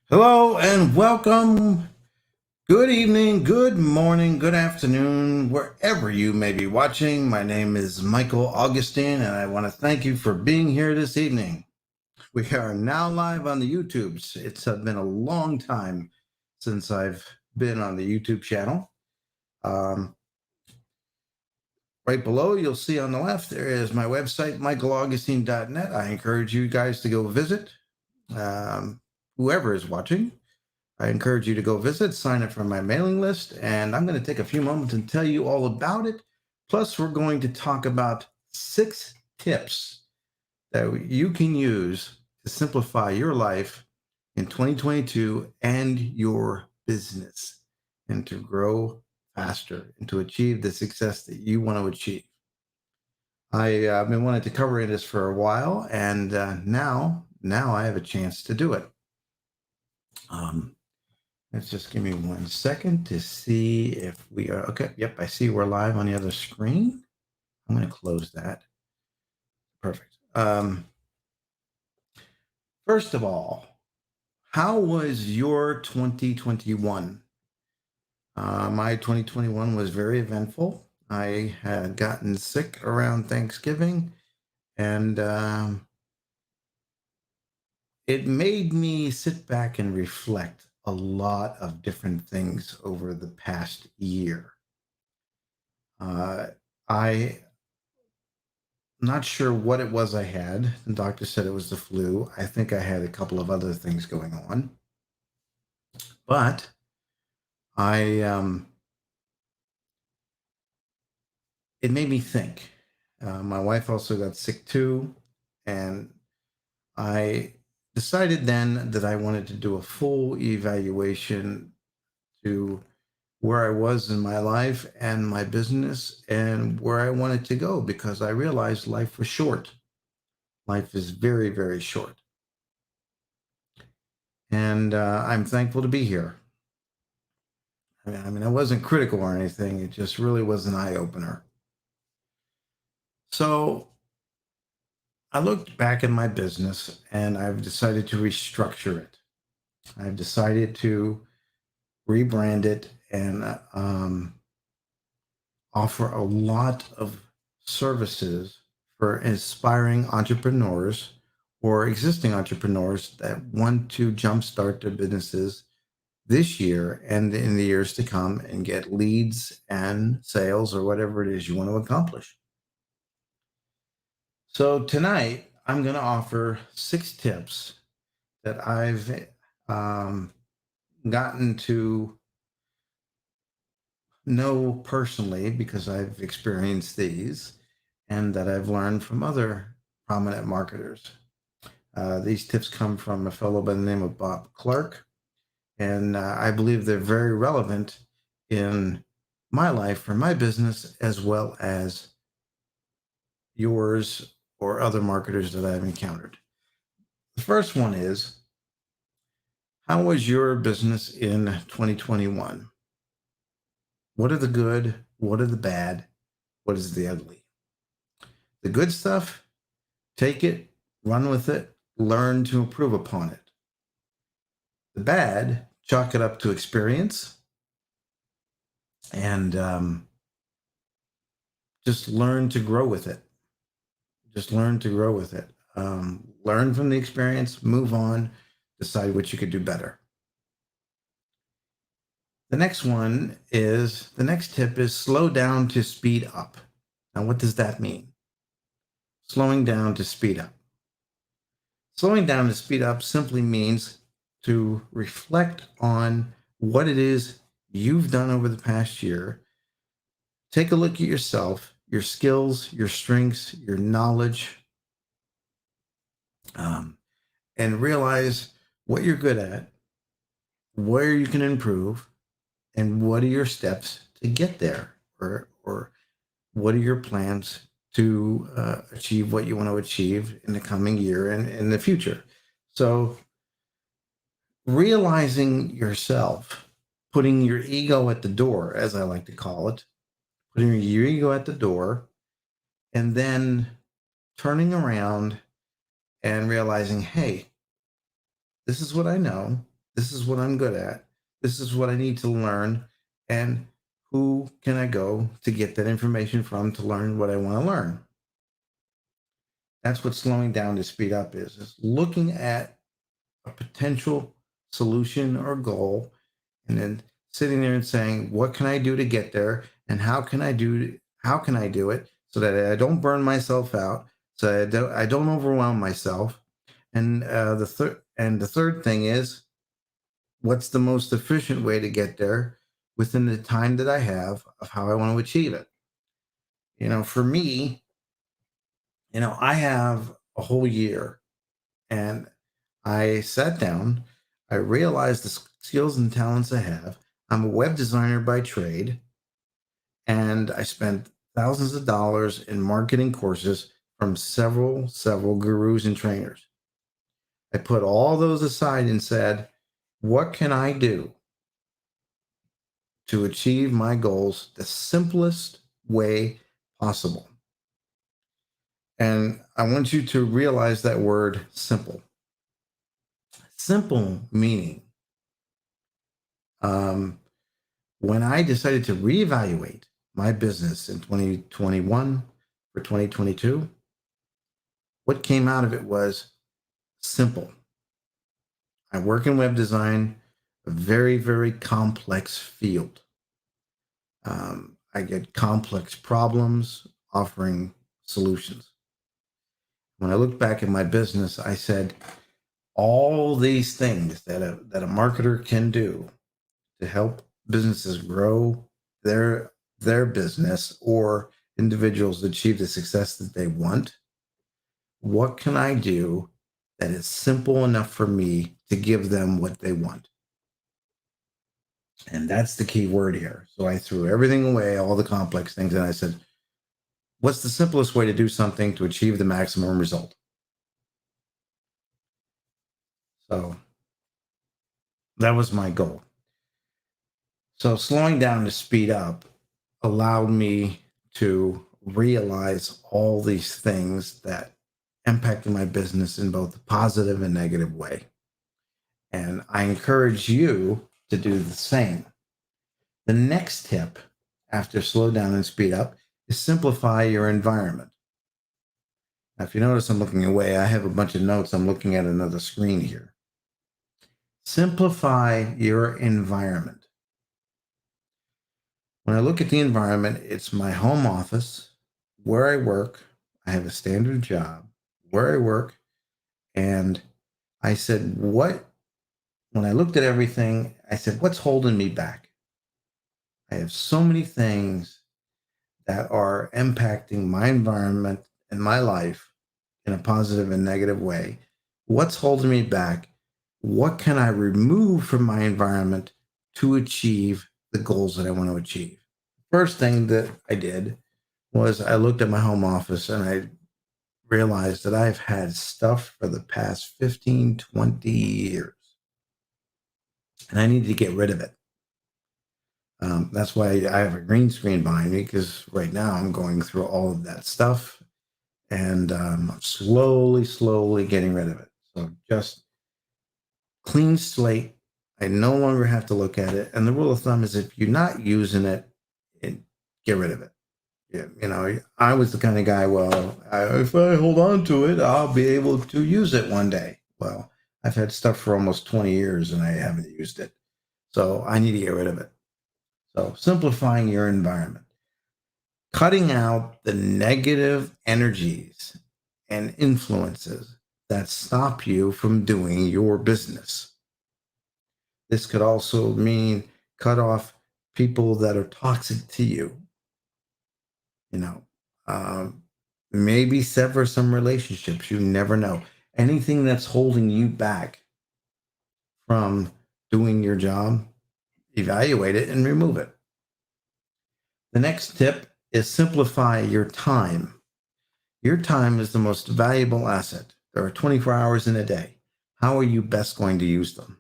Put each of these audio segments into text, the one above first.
Hello and welcome. Good evening, good morning, good afternoon, wherever you may be watching. My name is Michael Augustine, and I want to thank you for being here this evening. We are now live on the YouTubes. It's been a long time since I've been on the YouTube channel. Right below, you'll see on the left, there is my website, michaelaugustine.net. I encourage you guys to go visit. Whoever is watching, I encourage you to go visit, sign up for my mailing list, and I'm going to take a few moments and tell you all about it. Plus, we're going to talk about 6 tips that you can use to simplify your life in 2022 and your business, and to grow faster and to achieve the success that you want to achieve. I've been wanting to cover this for a while, and now I have a chance to do it. Let's just give me 1 second to see if we are okay. Yep, I see we're live on the other screen. I'm going to close that. Perfect. First of all, how was your 2021? My 2021 was very eventful. I had gotten sick around Thanksgiving, and it made me sit back and reflect a lot of different things over the past year. I'm not sure what it was I had. The doctor said it was the flu. I think I had a couple of other things going on. But I it made me think. My wife also got sick too, and I decided then that I wanted to do a full evaluation to where I was in my life and my business and where I wanted to go, because I realized life was short. Life is very, very short. And I'm thankful to be here. I wasn't critical or anything. It just really was an eye opener. So I looked back at my business and I've decided to restructure it. I've decided to rebrand it and offer a lot of services for inspiring entrepreneurs or existing entrepreneurs that want to jumpstart their businesses this year and in the years to come and get leads and sales or whatever it is you want to accomplish. So tonight, I'm going to offer 6 tips that I've gotten to know personally because I've experienced these, and that I've learned from other prominent marketers. These tips come from a fellow by the name of Bob Clark, and I believe they're very relevant in my life for my business as well as yours or other marketers that I've encountered. The first one is, how was your business in 2021? What are the good? What are the bad? What is the ugly? The good stuff, take it, run with it, learn to improve upon it. The bad, chalk it up to experience, and just learn to grow with it. Just learn to grow with it. Learn from the experience, move on, decide what you could do better. The next tip is slow down to speed up. Now, what does that mean? Slowing down to speed up. Slowing down to speed up simply means to reflect on what it is you've done over the past year. Take a look at yourself, your skills, your strengths, your knowledge, and realize what you're good at, where you can improve, and what are your steps to get there, or what are your plans to achieve what you want to achieve in the coming year and in the future. So realizing yourself, putting your ego at the door, as I like to call it, putting your ego at the door, and then turning around and realizing, hey, this is what I know. This is what I'm good at. This is what I need to learn. And who can I go to get that information from to learn what I want to learn? That's what slowing down to speed up is looking at a potential solution or goal and then sitting there and saying, what can I do to get there? And how can I do it so that I don't burn myself out, so I don't overwhelm myself. And the third thing is, what's the most efficient way to get there within the time that I have of how I want to achieve it? For me, I have a whole year, and I sat down, I realized the skills and talents I have. I'm a web designer by trade, and I spent thousands of dollars in marketing courses from several gurus and trainers. I put all those aside and said, what can I do to achieve my goals the simplest way possible? And I want you to realize that word simple. Simple meaning, when I decided to reevaluate my business in 2021 for 2022, what came out of it was simple. I work in web design, a very, very complex field. I get complex problems offering solutions. When I looked back at my business, I said, all these things that a marketer can do to help businesses grow their business or individuals achieve the success that they want, what can I do that is simple enough for me to give them what they want? And that's the key word here. So I threw everything away, all the complex things, and I said, what's the simplest way to do something to achieve the maximum result? So that was my goal. So slowing down to speed up allowed me to realize all these things that impacted my business in both a positive and negative way. And I encourage you to do the same. The next tip after slow down and speed up is simplify your environment. Now, if you notice, I'm looking away. I have a bunch of notes. I'm looking at another screen here. Simplify your environment. When I look at the environment, it's my home office, where I work. I have a standard job, where I work. And I said, when I looked at everything, I said, what's holding me back? I have so many things that are impacting my environment and my life in a positive and negative way. What's holding me back? What can I remove from my environment to achieve the goals that I want to achieve? First thing that I did was I looked at my home office and I realized that I've had stuff for the past 15, 20 years, and I needed to get rid of it. That's why I have a green screen behind me, because right now I'm going through all of that stuff and I'm slowly getting rid of it. So just clean slate. I no longer have to look at it. And the rule of thumb is if you're not using it, get rid of it. Yeah, I was the kind of guy, well, if I hold on to it, I'll be able to use it one day. Well, I've had stuff for almost 20 years and I haven't used it. So I need to get rid of it. So simplifying your environment, cutting out the negative energies and influences that stop you from doing your business. This could also mean cut off people that are toxic to you. You know, maybe sever some relationships. You never know. Anything that's holding you back from doing your job, evaluate it and remove it. The next tip is simplify your time. Your time is the most valuable asset. There are 24 hours in a day. How are you best going to use them?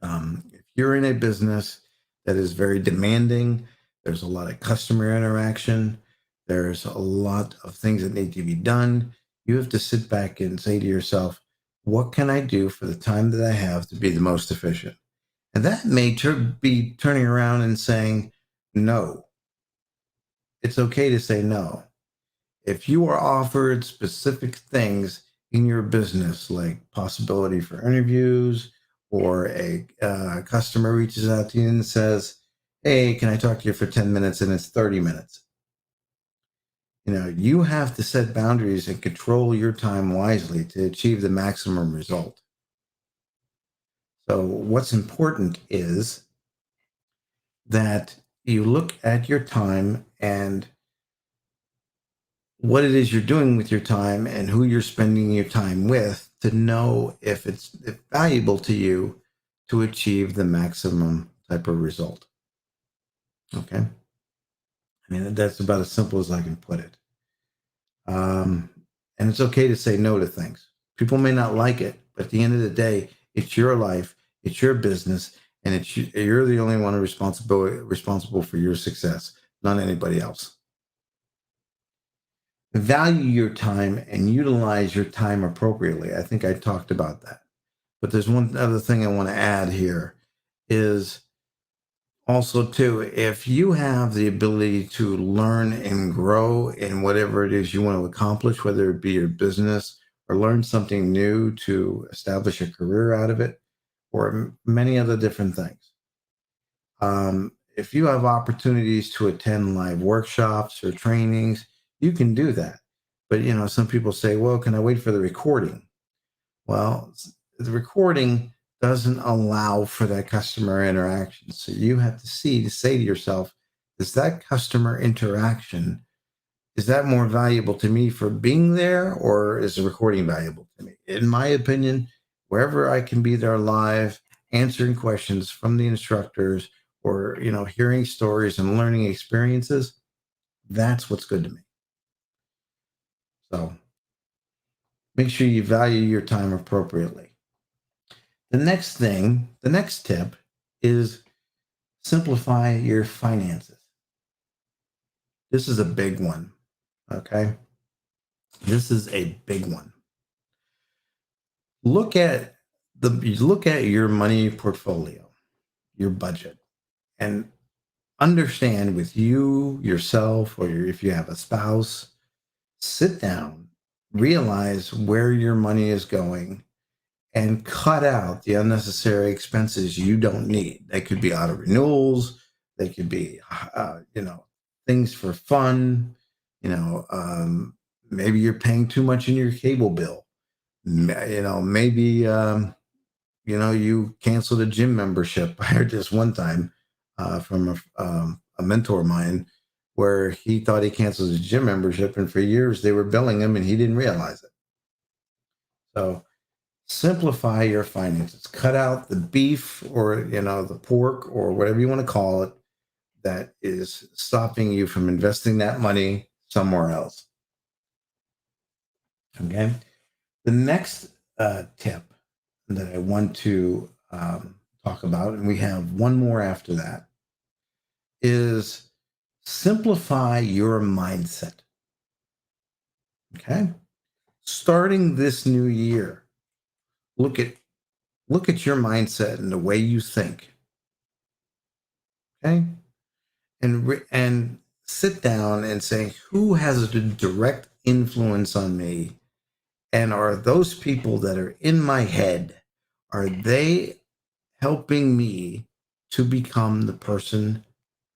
If you're in a business that is very demanding, there's a lot of customer interaction, there's a lot of things that need to be done. You have to sit back and say to yourself, What can I do for the time that I have to be the most efficient? And that may be turning around and saying, no. It's okay to say no. If you are offered specific things in your business, like possibility for interviews, or a customer reaches out to you and says, hey, can I talk to you for 10 minutes? And it's 30 minutes. You have to set boundaries and control your time wisely to achieve the maximum result. So what's important is that you look at your time and what it is you're doing with your time and who you're spending your time with to know if it's valuable to you to achieve the maximum type of result. Okay. I mean, that's about as simple as I can put it. And it's okay to say no to things. People may not like it, but at the end of the day, it's your life, it's your business, and you're the only one responsible for your success, not anybody else. Value your time and utilize your time appropriately. I think I talked about that. But there's one other thing I want to add here is also too, if you have the ability to learn and grow in whatever it is you want to accomplish, whether it be your business or learn something new to establish a career out of it, or many other different things. If you have opportunities to attend live workshops or trainings, you can do that. But some people say, well, can I wait for the recording? Well, the recording doesn't allow for that customer interaction. So you have to say to yourself, is that customer interaction, is that more valuable to me for being there, or is the recording valuable to me? In my opinion, wherever I can be there live, answering questions from the instructors, or hearing stories and learning experiences, that's what's good to me. So make sure you value your time appropriately. The next tip is simplify your finances. This is a big one. Okay. This is a big one. Look at your money portfolio, your budget, and understand with yourself, or if you have a spouse, sit down, realize where your money is going, and cut out the unnecessary expenses you don't need. They could be auto renewals. They could be, things for fun. Maybe you're paying too much in your cable bill. Maybe, you canceled a gym membership. I heard this one time from a mentor of mine where he thought he canceled his gym membership, and for years they were billing him and he didn't realize it. So simplify your finances. Cut out the beef, or the pork, or whatever you want to call it, that is stopping you from investing that money somewhere else. Okay. The next tip that I want to talk about, and we have one more after that, is simplify your mindset. Okay. Starting this new year, look at your mindset and the way you think. Okay. And sit down and say, who has a direct influence on me? And are those people that are in my head, are they helping me to become the person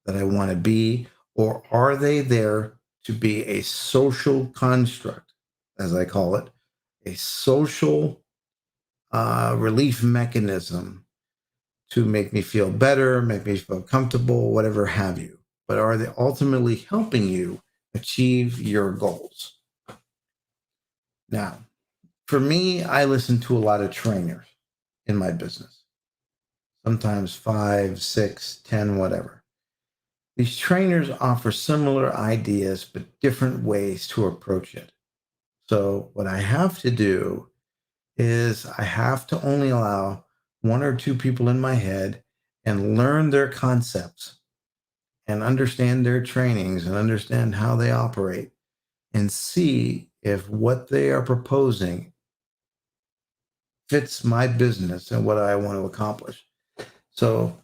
that I want to be? Or are they there to be a social construct, as I call it, a social relief mechanism to make me feel better, make me feel comfortable, whatever have you? But are they ultimately helping you achieve your goals? Now, for me, I listen to a lot of trainers in my business, sometimes 5, 6, 10, whatever. These trainers offer similar ideas, but different ways to approach it. So what I have to do is I have to only allow one or two people in my head and learn their concepts and understand their trainings and understand how they operate, and see if what they are proposing fits my business and what I want to accomplish. So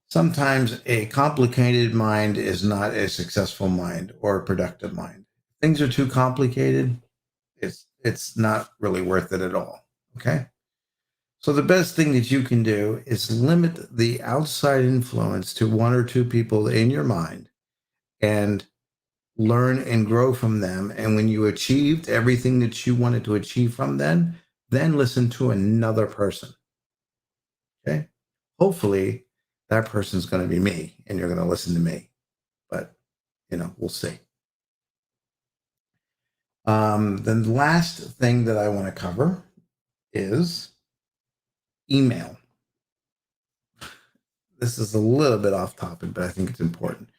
sometimes a complicated mind is not a successful mind or a productive mind. Things are too complicated. It's not really worth it at all. Okay. So the best thing that you can do is limit the outside influence to one or two people in your mind and learn and grow from them. And when you achieved everything that you wanted to achieve from them, then listen to another person. Okay. Hopefully that person's going to be me and you're going to listen to me. But, we'll see. Then the last thing that I want to cover is email. This is a little bit off topic, but I think it's important.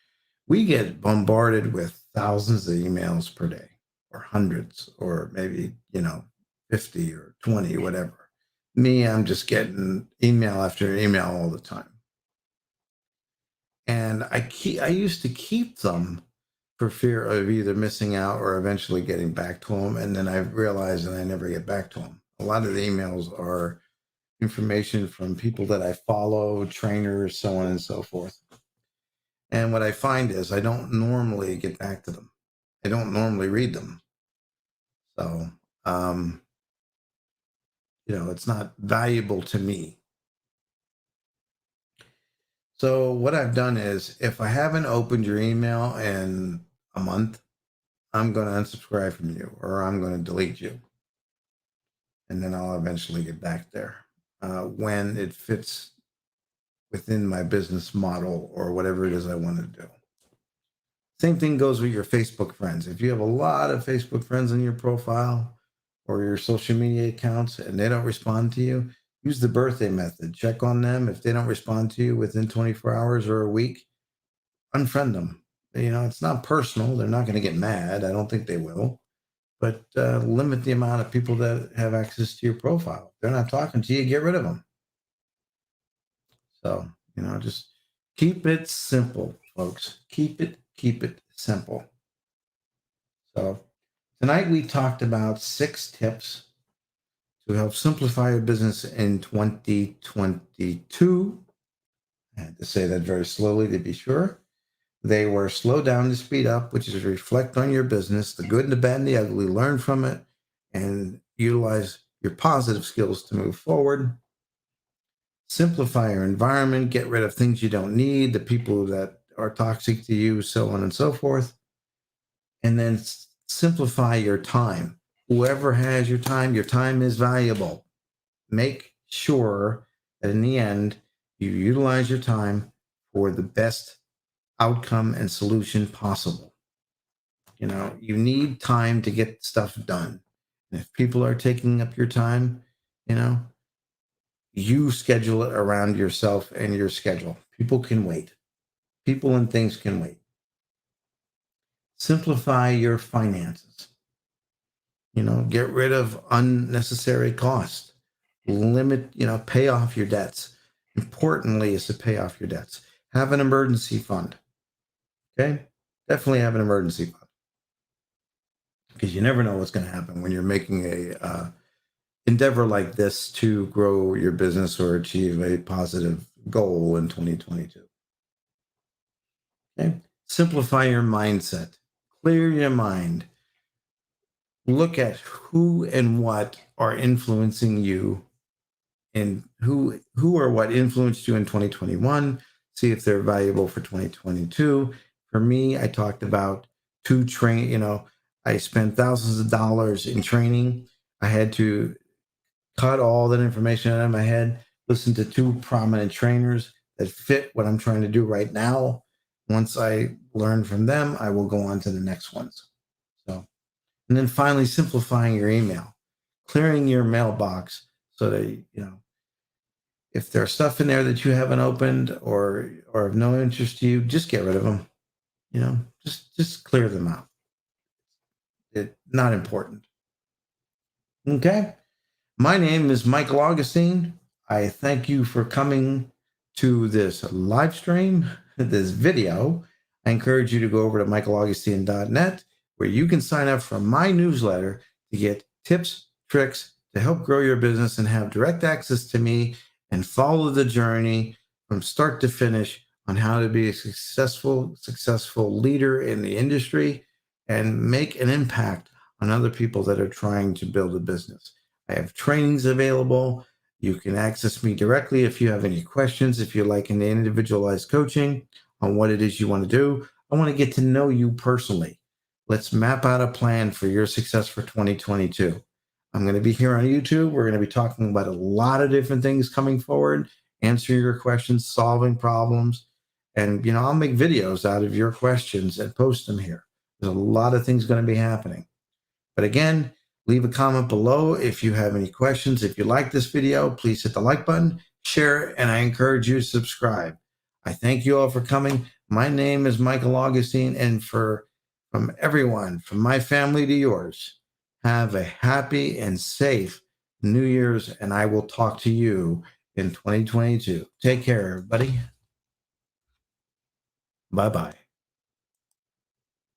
We get bombarded with thousands of emails per day, or hundreds, or maybe, 50 or 20, whatever. Me, I'm just getting email after email all the time. And I used to keep them for fear of either missing out or eventually getting back to them. And then I realized that I never get back to them. A lot of the emails are information from people that I follow, trainers, so on and so forth. And what I find is I don't normally get back to them. I don't normally read them. So, it's not valuable to me. So what I've done is if I haven't opened your email in a month, I'm going to unsubscribe from you or I'm going to delete you. And then I'll eventually get back there when it fits within my business model or whatever it is I want to do. Same thing goes with your Facebook friends. If you have a lot of Facebook friends in your profile or your social media accounts and they don't respond to you, use the birthday method. Check on them. If they don't respond to you within 24 hours or a week, unfriend them. It's not personal. They're not going to get mad. I don't think they will. But limit the amount of people that have access to your profile. If they're not talking to you, get rid of them. So, just keep it simple, folks. Keep it simple. So tonight we talked about 6 tips to help simplify your business in 2022. I had to say that very slowly to be sure. They were slow down to speed up, which is reflect on your business, the good and the bad and the ugly, learn from it, and utilize your positive skills to move forward. Simplify your environment, get rid of things you don't need, the people that are toxic to you, so on and so forth. And then simplify your time. Whoever has your time is valuable. Make sure that in the end, you utilize your time for the best outcome and solution possible. You need time to get stuff done. And if people are taking up your time, you schedule it around yourself and your schedule. People can wait. People and things can wait. Simplify your finances. Get rid of unnecessary costs. Limit, pay off your debts. Importantly is to pay off your debts. Have an emergency fund. Okay? Definitely have an emergency fund. Because you never know what's going to happen when you're making a endeavor like this to grow your business or achieve a positive goal in 2022. Okay? Simplify your mindset. Clear your mind. Look at who and what are influencing you and who or what influenced you in 2021. See if they're valuable for 2022. For me, I talked about I spent thousands of dollars in training. I had to cut all that information out of my head, listen to 2 prominent trainers that fit what I'm trying to do right now. Once I learn from them, I will go on to the next ones. So, and then finally, simplifying your email, clearing your mailbox so that, if there's stuff in there that you haven't opened or of no interest to you, just get rid of them. Just clear them out. It's not important. Okay. My name is Michael Augustine. I thank you for coming to this live stream, this video. I encourage you to go over to michaelaugustine.net where you can sign up for my newsletter to get tips, tricks to help grow your business and have direct access to me and follow the journey from start to finish on how to be a successful leader in the industry and make an impact on other people that are trying to build a business. I have trainings available. You can access me directly if you have any questions, if you're like an individualized coaching on what it is you want to do. I want to get to know you personally. Let's map out a plan for your success for 2022. I'm going to be here on YouTube. We're going to be talking about a lot of different things coming forward, answering your questions, solving problems. And, I'll make videos out of your questions and post them here. There's a lot of things going to be happening. But again, leave a comment below if you have any questions. If you like this video, please hit the like button, share it, and I encourage you to subscribe. I thank you all for coming. My name is Michael Augustine, and from everyone, from my family to yours, have a happy and safe New Year's, and I will talk to you in 2022. Take care, everybody. Bye-bye.